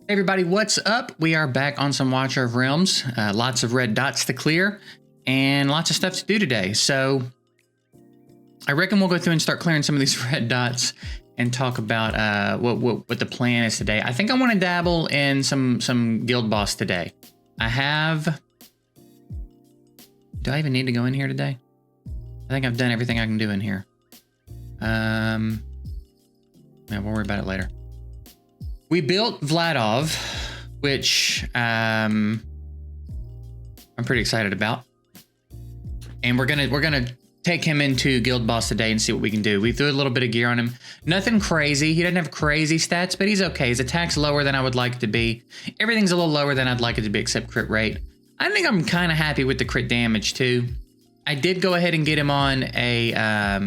Hey everybody, what's up? We are back on some Watcher of Realms. Lots of red dots to clear and lots of stuff to do today. So I reckon we'll go through and start clearing some of these red dots and talk about what the plan is today. I think I want to dabble in some guild boss today. Do I even need to go in here today? I think I've done everything I can do in here. Yeah, we'll worry about it later. We built Vladov, which I'm pretty excited about, and we're gonna take him into guild boss today and see what we can do. We threw a little bit of gear on him, nothing crazy. He doesn't have crazy stats, but he's okay. His attack's lower than I would like it to be. Everything's a little lower than I'd like it to be, except crit rate. I think I'm kind of happy with the crit damage too. I did go ahead and get him on a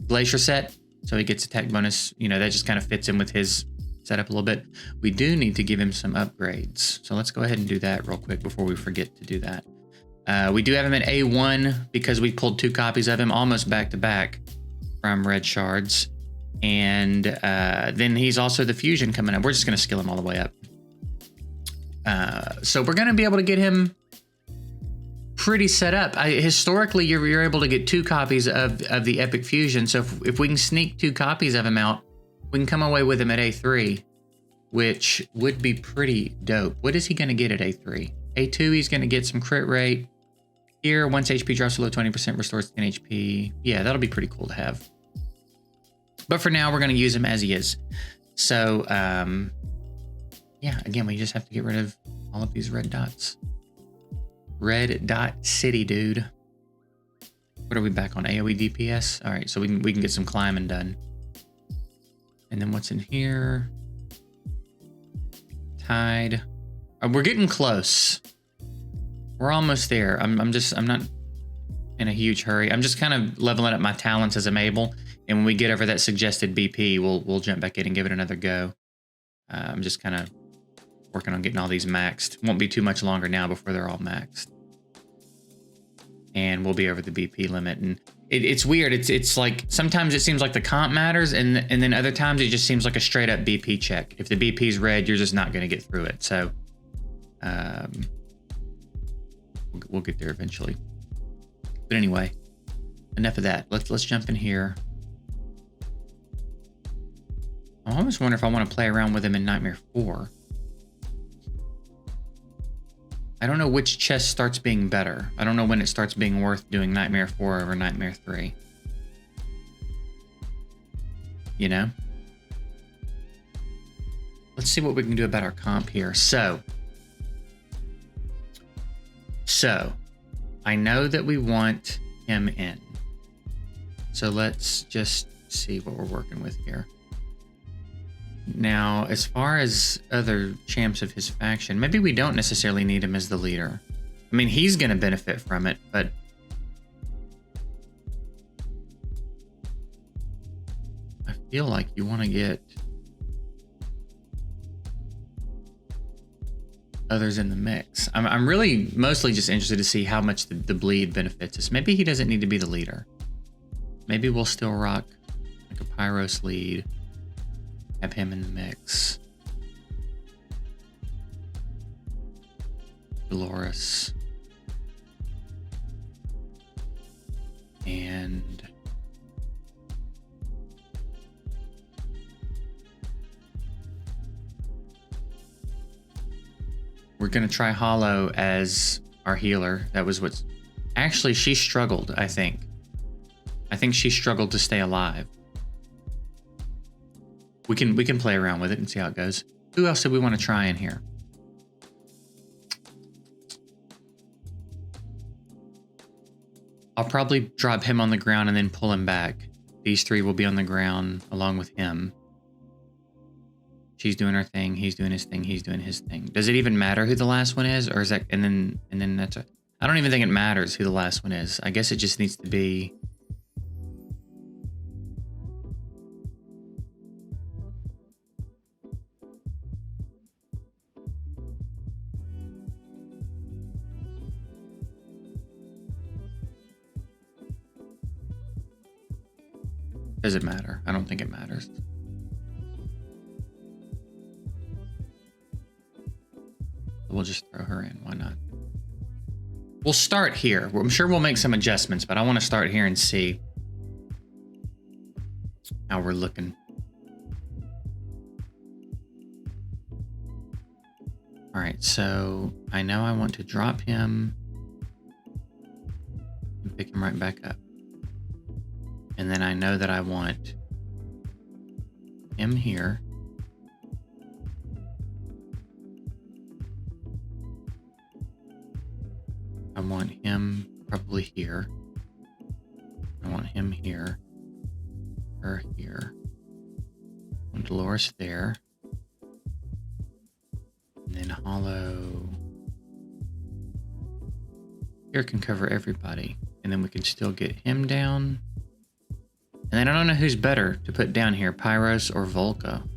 glacier set. So he gets attack bonus, you know, that just kind of fits in with his setup a little bit. We do need to give him some upgrades. So let's go ahead and do that real quick before we forget to do that. We do have him at A1 because we pulled 2 copies of him almost back to back from red shards. And then he's also the fusion coming up. We're just going to skill him all the way up. So we're going to be able to get him pretty set up. Historically, you're able to get 2 copies of the epic fusion. So if we can sneak 2 copies of him out, we can come away with him at A3, which would be pretty dope. What is he going to get at A3? A2, he's going to get some crit rate. Here, once HP drops below 20%, restores 10 HP. Yeah, that'll be pretty cool to have. But for now, we're going to use him as he is. So, yeah, again, we just have to get rid of all of these red dots. Red dot city, dude. What are we back on? AoE DPS? All right, so we can get some climbing done. And then what's in here? Tide. We're getting close. We're almost there. I'm not in a huge hurry. I'm just kind of leveling up my talents as I'm able. And when we get over that suggested BP, we'll jump back in and give it another go. I'm just kind of working on getting all these maxed. Won't be too much longer now before they're all maxed. And we'll be over the BP limit. And it's weird. It's like sometimes it seems like the comp matters, and then other times it just seems like a straight up BP check. If the BP's red, you're just not going to get through it. So we'll get there eventually. But anyway, enough of that. Let's jump in here. I almost wonder if I want to play around with him in Nightmare 4. I don't know which chest starts being better. I don't know when it starts being worth doing Nightmare 4 over Nightmare 3. You know? Let's see what we can do about our comp here. So, I know that we want him in. So let's just see what we're working with here. Now, as far as other champs of his faction, maybe we don't necessarily need him as the leader. I mean, he's going to benefit from it, but I feel like you want to get others in the mix. I'm really mostly just interested to see how much the bleed benefits us. Maybe he doesn't need to be the leader. Maybe we'll still rock like a Pyros lead. Have him in the mix. Dolores. And we're going to try Hollow as our healer. That was what's... Actually, she struggled, I think. I think she struggled to stay alive. We can play around with it and see how it goes. Who else did we want to try in here? I'll probably drop him on the ground and then pull him back. These 3 will be on the ground along with him. She's doing her thing, he's doing his thing, he's doing his thing. Does it even matter who the last one is, or is that and then that's a... I don't even think it matters who the last one is. I guess it just needs to be... Does it matter? I don't think it matters. we'll just throw her in. Why not? We'll start here. I'm sure we'll make some adjustments, but I want to start here and see how we're looking. All right, so I know I want to drop him and pick him right back up. And then I know that I want him here. I want him probably here. I want him here. Her here. I want Dolores there. And then Hollow here can cover everybody. And then we can still get him down. And then I don't know who's better to put down here, Pyros or Volca.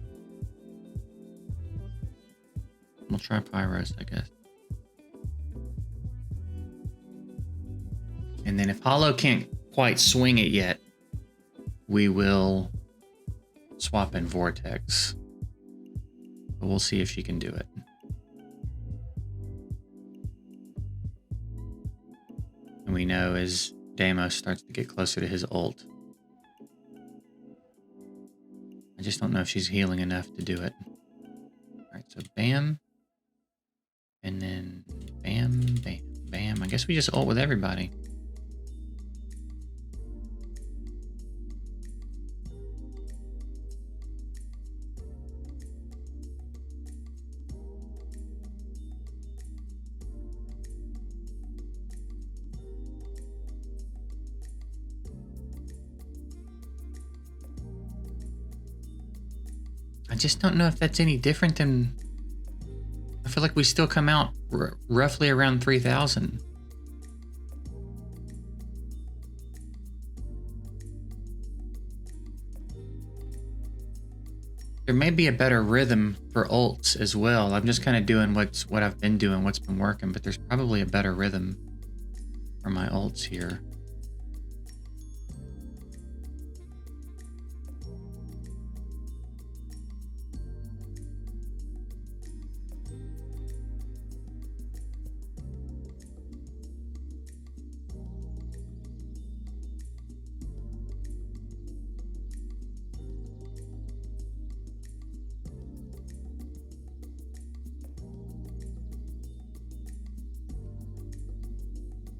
We'll try Pyros, I guess. And then if Hollow can't quite swing it yet, we will swap in Vortex. But we'll see if she can do it. And we know as Deimos starts to get closer to his ult. I just don't know if she's healing enough to do it. Alright, so bam. And then bam, bam, bam. I guess we just ult with everybody. I just don't know if that's any different than... I feel like we still come out roughly around 3,000. There may be a better rhythm for ults as well. I'm just kind of doing what I've been doing, what's been working, but there's probably a better rhythm for my ults here.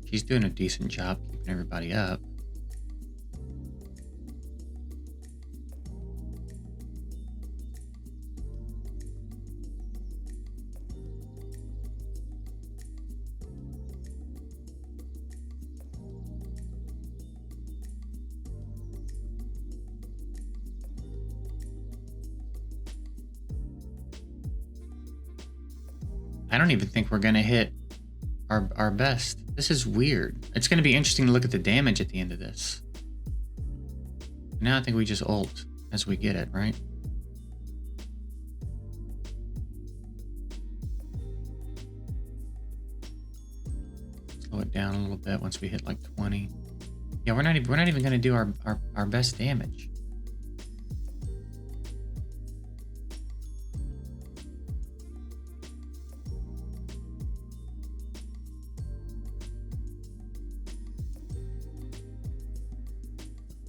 She's doing a decent job keeping everybody up. I don't even think we're gonna hit our best. This is weird. It's going to be interesting to look at the damage at the end of this. Now I think we just ult as we get it, right? Slow it down a little bit once we hit like 20. Yeah, we're not even going to do our best damage.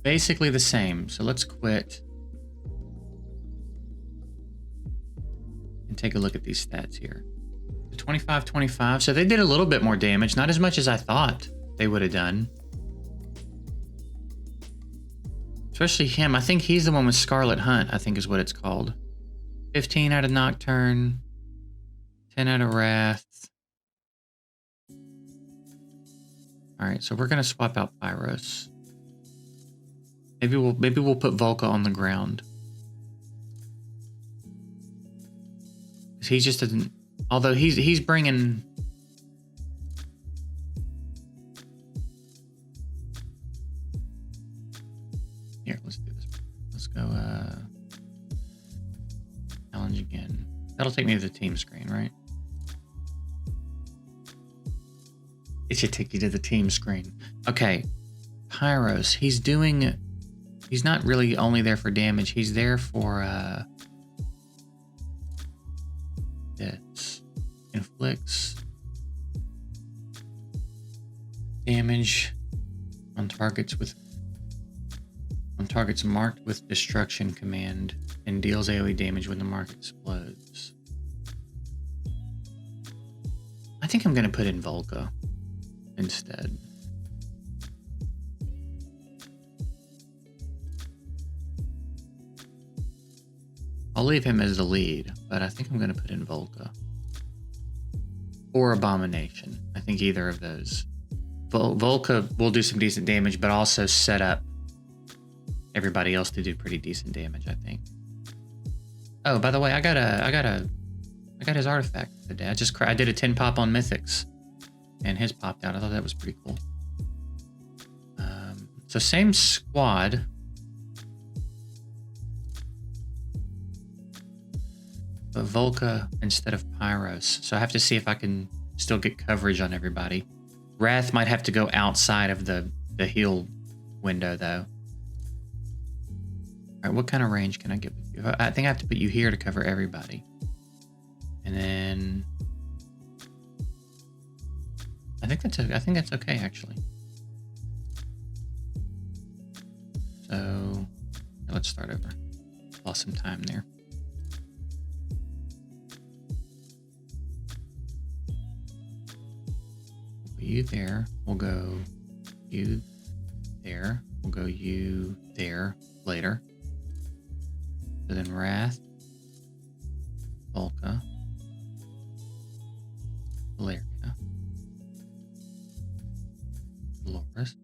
Basically the same. So let's quit and take a look at these stats here. 25-25. So they did a little bit more damage, not as much as I thought they would have done. Especially him. I think he's the one with Scarlet Hunt, I think is what it's called. 15 out of Nocturne, 10 out of Wrath. All right, so we're gonna swap out Pyros. Maybe we'll put Volca on the ground. He just doesn't. Although he's bringing. Here, let's do this. Let's go. Challenge again. That'll take me to the team screen, right? It should take you to the team screen. Okay, Pyros. He's not really only there for damage. He's there for this inflicts damage on targets marked with destruction command and deals AoE damage when the mark explodes. I think I'm going to put in Volca instead. I'll leave him as the lead, but I think I'm going to put in Volca. Or Abomination. I think either of those. Volca will do some decent damage, but also set up everybody else to do pretty decent damage, I think. Oh, by the way, I got his artifact today. I did a 10 pop on Mythics, and his popped out. I thought that was pretty cool. So same squad. But Volca instead of Pyros. So I have to see if I can still get coverage on everybody. Wrath might have to go outside of the heal window, though. All right, what kind of range can I get with you? I think I have to put you here to cover everybody. And then I think that's okay, actually. So let's start over. Lost some time there. You there, we'll go you there, we'll go you there later. So then Wrath, Volca, Valeria, Dolores,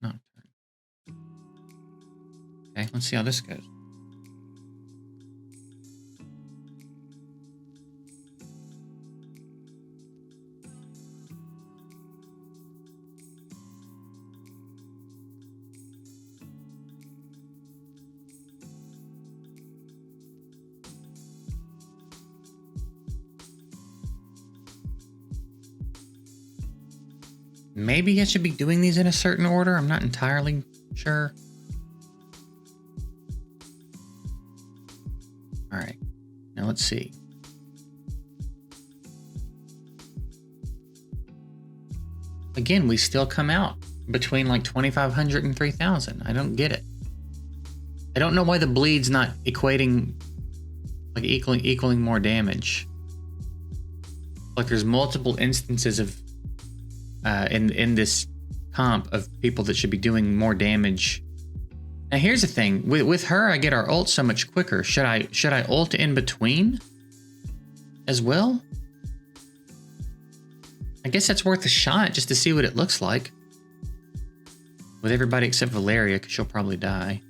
Nocturne. Okay, let's see how this goes. Maybe I should be doing these in a certain order. I'm not entirely sure. All right, now let's see. Again, we still come out between like 2,500 and 3,000. I don't get it. I don't know why the bleed's not equating, like equaling more damage. Like there's multiple instances of in this comp of people that should be doing more damage. Now here's the thing, with her I get our ult so much quicker. Should I ult in between as well? I guess that's worth a shot just to see what it looks like. With everybody except Valeria, because she'll probably die.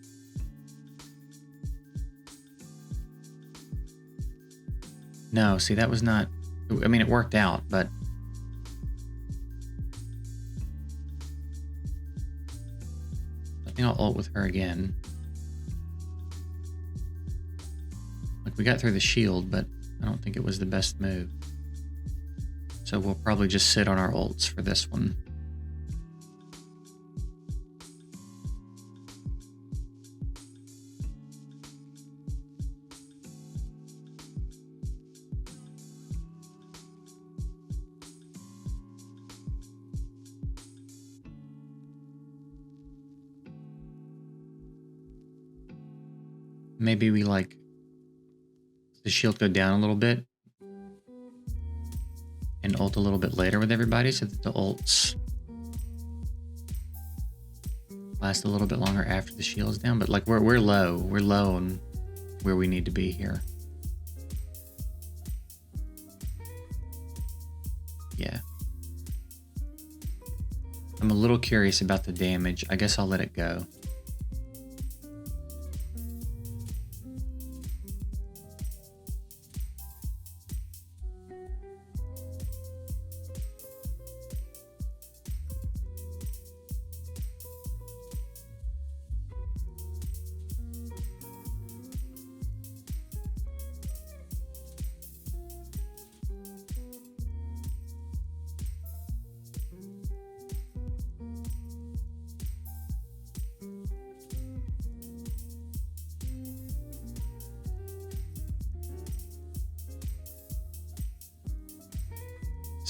No, see that was not, I mean it worked out, but I think I'll ult with her again. Like we got through the shield, but I don't think it was the best move. So we'll probably just sit on our ults for this one. Maybe we like the shield go down a little bit and ult a little bit later with everybody so that the ults last a little bit longer after the shield's down. But like we're low on where we need to be here. Yeah. I'm a little curious about the damage. I guess I'll let it go.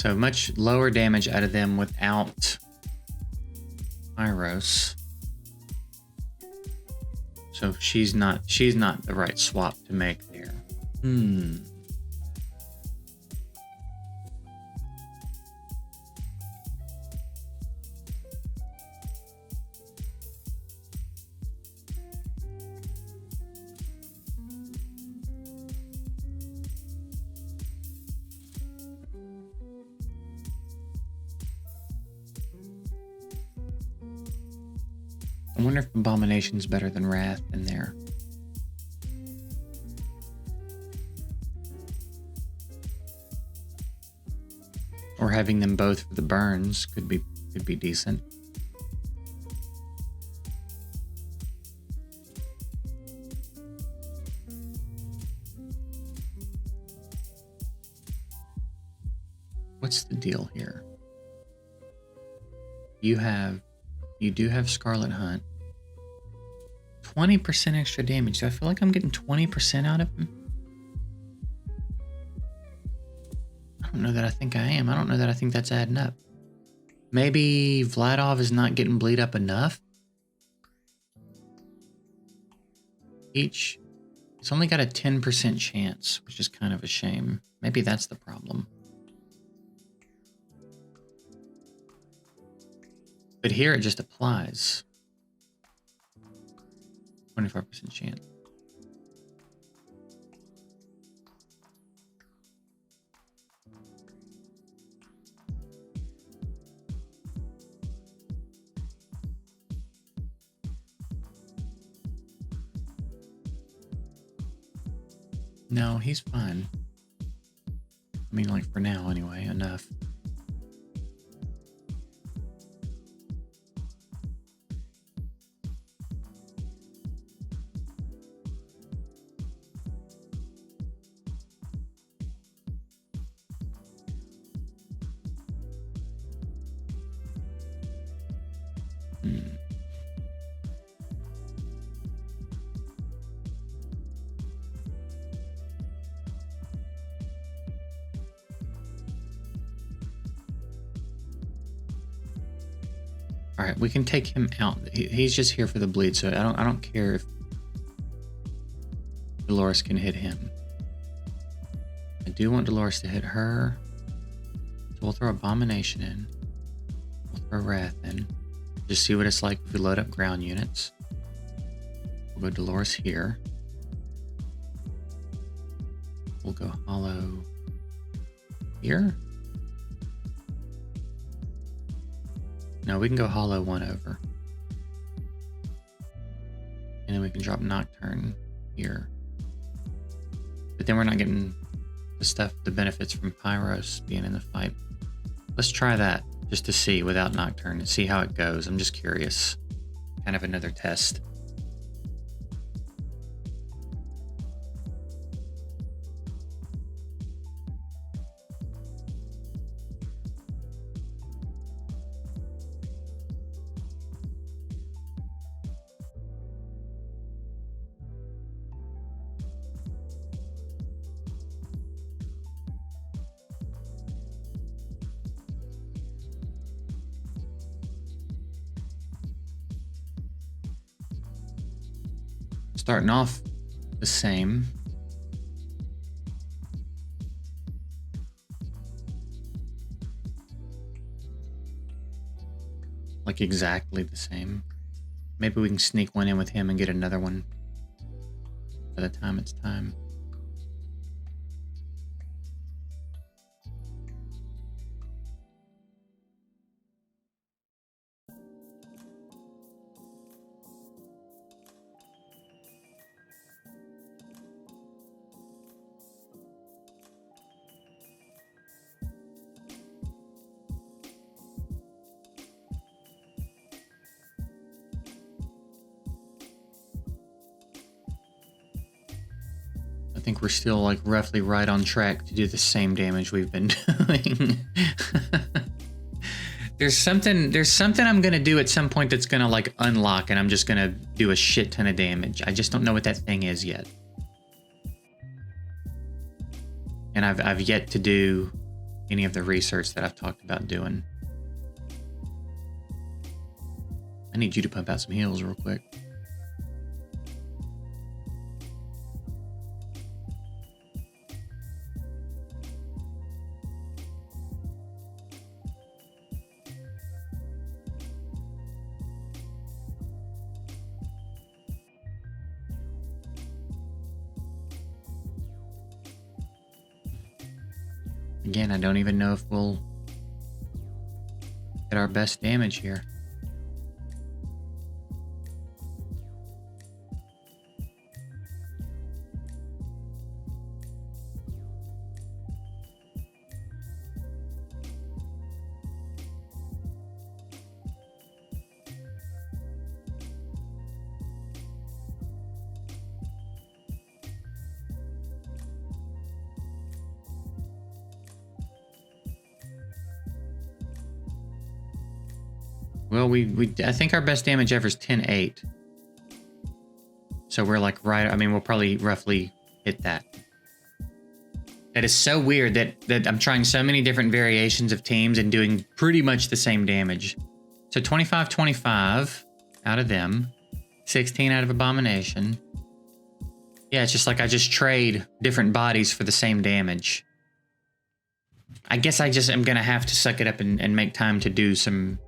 So much lower damage out of them without Pyros. So she's not the right swap to make there. I wonder if Abomination's better than Wrath in there. Or having them both for the burns could be decent. What's the deal here? You do have Scarlet Hunt. 20% extra damage. Do I feel like I'm getting 20% out of him? I don't know that I think I am. I don't know that I think that's adding up. Maybe Vladov is not getting bleed up enough. It's only got a 10% chance, which is kind of a shame. Maybe that's the problem. But here it just applies. 25% chance. No, he's fine. I mean, like for now anyway, enough. All right, we can take him out. He's just here for the bleed, so I don't care if Dolores can hit him. I do want Dolores to hit her. So we'll throw Abomination in. We'll throw Wrath in. Just see what it's like if we load up ground units. We'll go Dolores here. We'll go Hollow here. No, we can go Hollow one over. And then we can drop Nocturne here. But then we're not getting the benefits from Pyros being in the fight. Let's try that just to see without Nocturne and see how it goes. I'm just curious. Kind of another test. Starting off the same. Like exactly the same. Maybe we can sneak one in with him and get another one by the time it's time. I think we're still like roughly right on track to do the same damage we've been doing. There's something I'm gonna do at some point that's gonna like unlock, and I'm just gonna do a shit ton of damage. I just don't know what that thing is yet. And I've yet to do any of the research that I've talked about doing. I need you to pump out some heals real quick. Again, I don't even know if we'll get our best damage here. Well, I think our best damage ever is 10-8. So we're like right, I mean, we'll probably roughly hit that. That is so weird that I'm trying so many different variations of teams and doing pretty much the same damage. So 25-25 out of them, 16 out of Abomination. Yeah, it's just like I just trade different bodies for the same damage. I guess I just am going to have to suck it up and make time to do some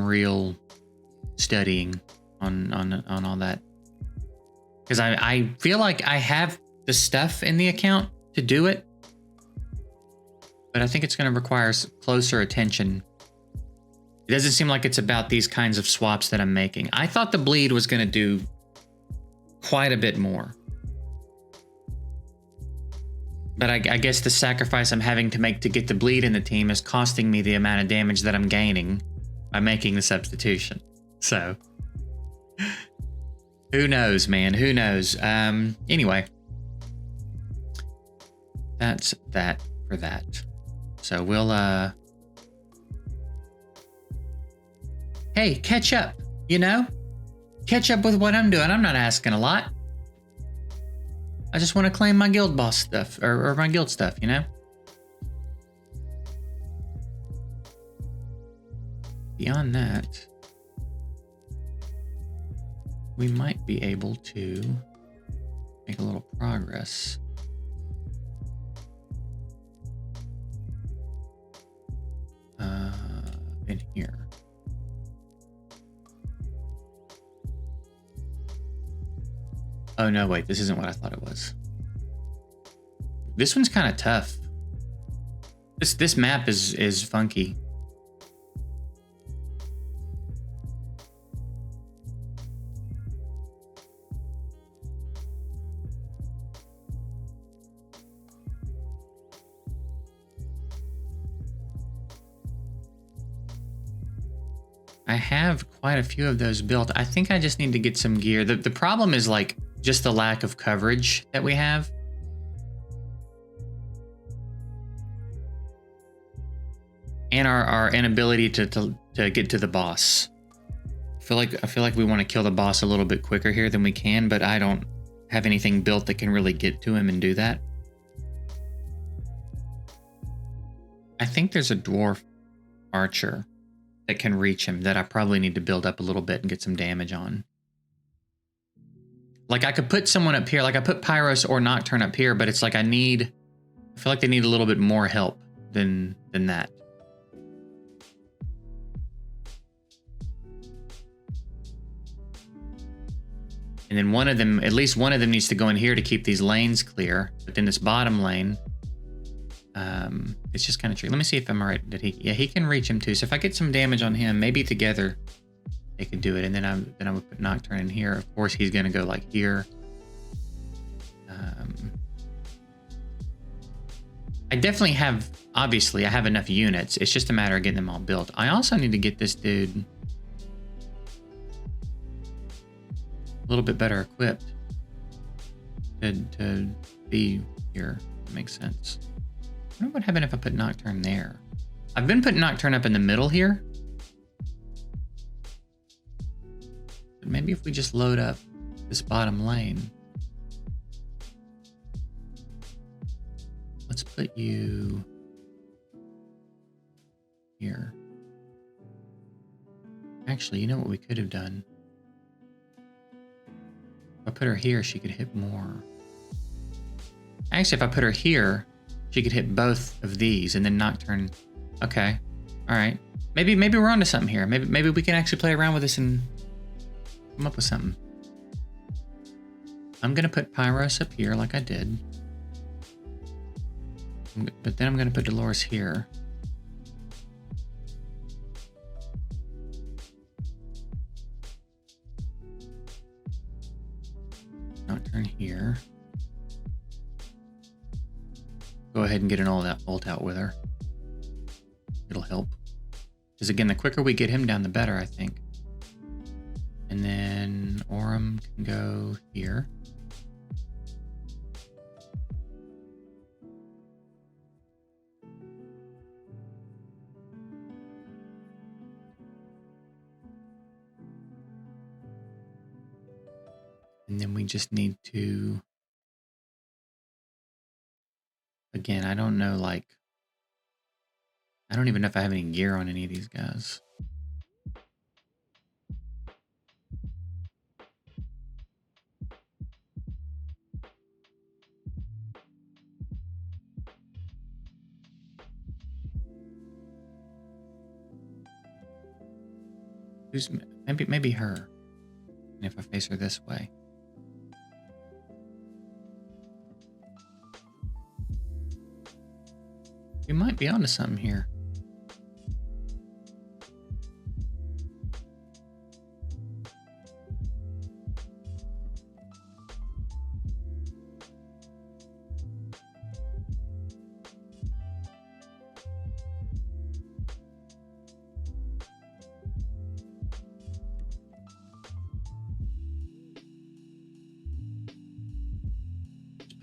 real studying on all that, because I feel like I have the stuff in the account to do it, but I think it's going to require closer attention. It doesn't seem like it's about these kinds of swaps that I'm making. I thought the bleed was going to do quite a bit more, but I guess the sacrifice I'm having to make to get the bleed in the team is costing me the amount of damage that I'm gaining by making the substitution. So who knows, man? Who knows? Anyway, that's that for that. So we'll hey, catch up, you know? Catch up with what I'm doing. I'm not asking a lot. I just want to claim my guild boss stuff or my guild stuff, you know? Beyond that, we might be able to make a little progress. In here. Oh no, wait, this isn't what I thought it was. This one's kind of tough. This map is funky. I have quite a few of those built. I think I just need to get some gear. The problem is like just the lack of coverage that we have. And our inability to get to the boss. I feel like we want to kill the boss a little bit quicker here than we can, but I don't have anything built that can really get to him and do that. I think there's a dwarf archer that can reach him that I probably need to build up a little bit and get some damage on. Like I could put someone up here, like I put Pyros or Nocturne up here, but it's like I feel like they need a little bit more help than that. And then one of them, at least one of them needs to go in here to keep these lanes clear. But then this bottom lane, it's just kind of tricky. Let me see if I'm right. Yeah, he can reach him too. So if I get some damage on him, maybe together they could do it. And then I would put Nocturne in here. Of course, he's going to go like here. I definitely have, obviously, I have enough units. It's just a matter of getting them all built. I also need to get this dude a little bit better equipped to be here. That makes sense. I wonder what happened if I put Nocturne there. I've been putting Nocturne up in the middle here. But maybe if we just load up this bottom lane. Let's put you here. Actually, you know what we could have done? If I put her here, she could hit more. Actually, if I put her here, she could hit both of these and then Nocturne. Okay. All right. Maybe we're onto something here. Maybe we can actually play around with this and come up with something. I'm gonna put Pyros up here like I did. But then I'm gonna put Dolores here. Nocturne here. Go ahead and get an ult out with her. It'll help. Because again, the quicker we get him down, the better, I think. And then Aurum can go here. And then we just need to, again, I don't know, like, I don't even know if I have any gear on any of these guys. Who's, maybe her. And if I face her this way. We might be onto something here.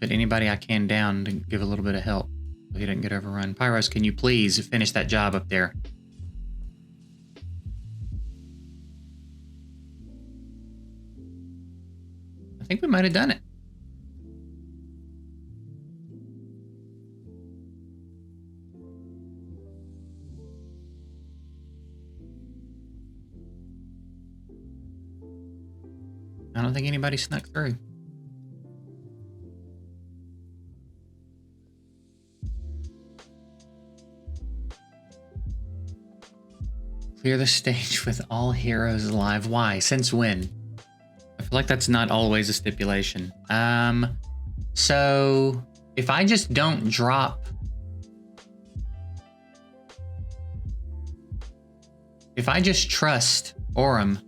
Put anybody I can down to give a little bit of help so he didn't get overrun. Pyros, can you please finish that job up there? I think we might have done it. I don't think anybody snuck through. Clear the stage with all heroes alive. Why? Since when? I feel like that's not always a stipulation. So if I just don't drop, if I just trust Aurum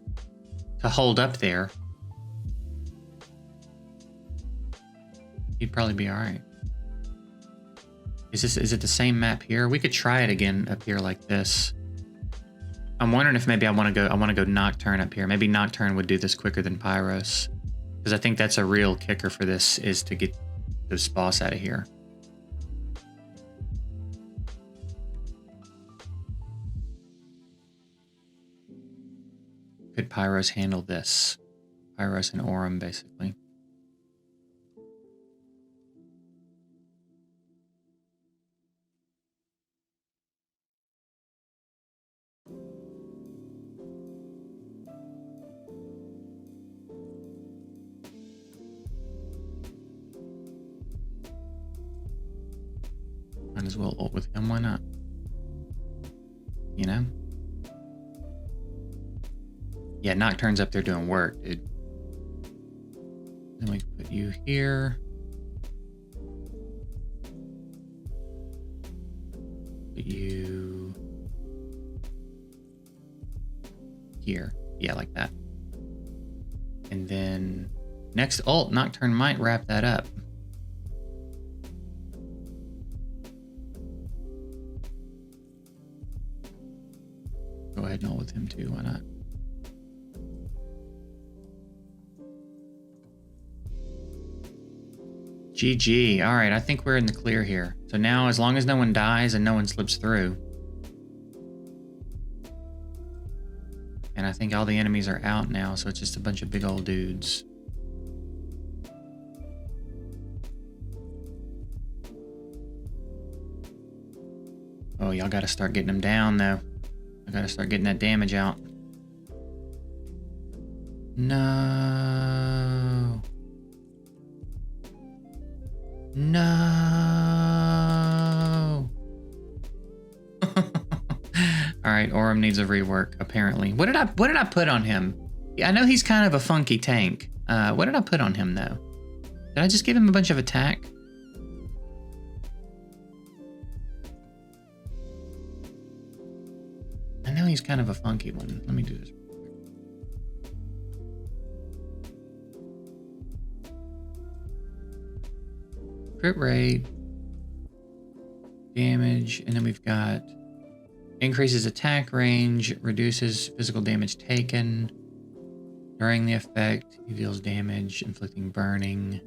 to hold up there, he'd probably be all right. Is it the same map here? We could try it again up here like this. I'm wondering if maybe I want to go Nocturne up here. Maybe Nocturne would do this quicker than Pyros. Because I think that's a real kicker for this, is to get this boss out of here. Could Pyros handle this? Pyros and Aurum, basically. Might as well ult with him, why not? You know? Yeah, Nocturne's up there doing work, dude. Then we can put you here. Put you here. Yeah, like that. And then next ult, Nocturne might wrap that up. Go ahead and ult with him too, why not? GG. All right, I think we're in the clear here. So now, as long as no one dies and no one slips through. And I think all the enemies are out now, so it's just a bunch of big old dudes. Oh, y'all got to start getting him down, though. I got to start getting that damage out. No. No. All right, Orem needs a rework, apparently. What did I put on him? Yeah, I know he's kind of a funky tank. What did I put on him, though? Did I just give him a bunch of attack? I know he's kind of a funky one. Let me do this. Crit rate, damage, and then we've got increases attack range, reduces physical damage taken. During the effect, he deals damage, inflicting burning.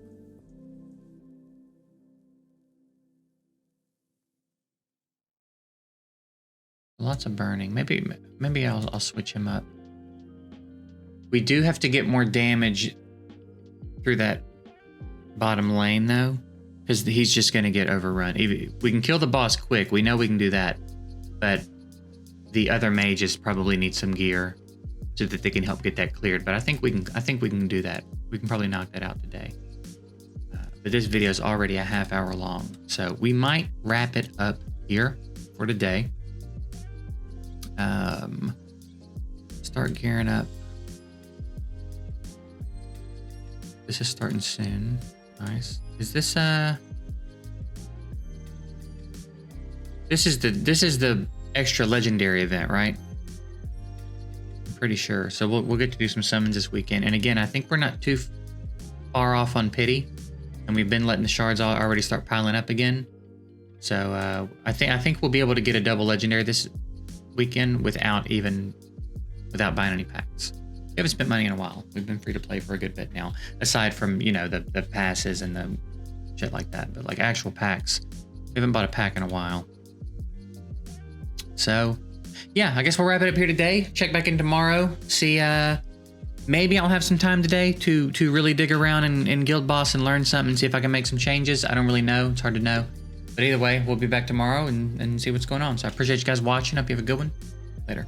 Lots of burning. Maybe I'll switch him up. We do have to get more damage through that bottom lane, though, because he's just going to get overrun. We can kill the boss quick. We know we can do that, but the other mages probably need some gear so that they can help get that cleared. But I think we can do that. We can probably knock that out today. But this video is already a half hour long, so we might wrap it up here for today. Start gearing up. This is starting soon. Nice. Is this This is the extra legendary event, right? I'm pretty sure. So we'll get to do some summons this weekend. And again, I think we're not too far off on pity, and we've been letting the shards already start piling up again. So I think we'll be able to get a double legendary this weekend without buying any packs. We haven't spent money in a while. We've been free to play for a good bit now, aside from, you know, the passes and the shit like that. But like actual packs, we haven't bought a pack in a while. So yeah, I guess we'll wrap it up here today. Check back in tomorrow. See, maybe I'll have some time today to really dig around in Guild Boss and learn something and see if I can make some changes. I don't really know. It's hard to know. But either way, we'll be back tomorrow and see what's going on. So I appreciate you guys watching. Hope you have a good one. Later.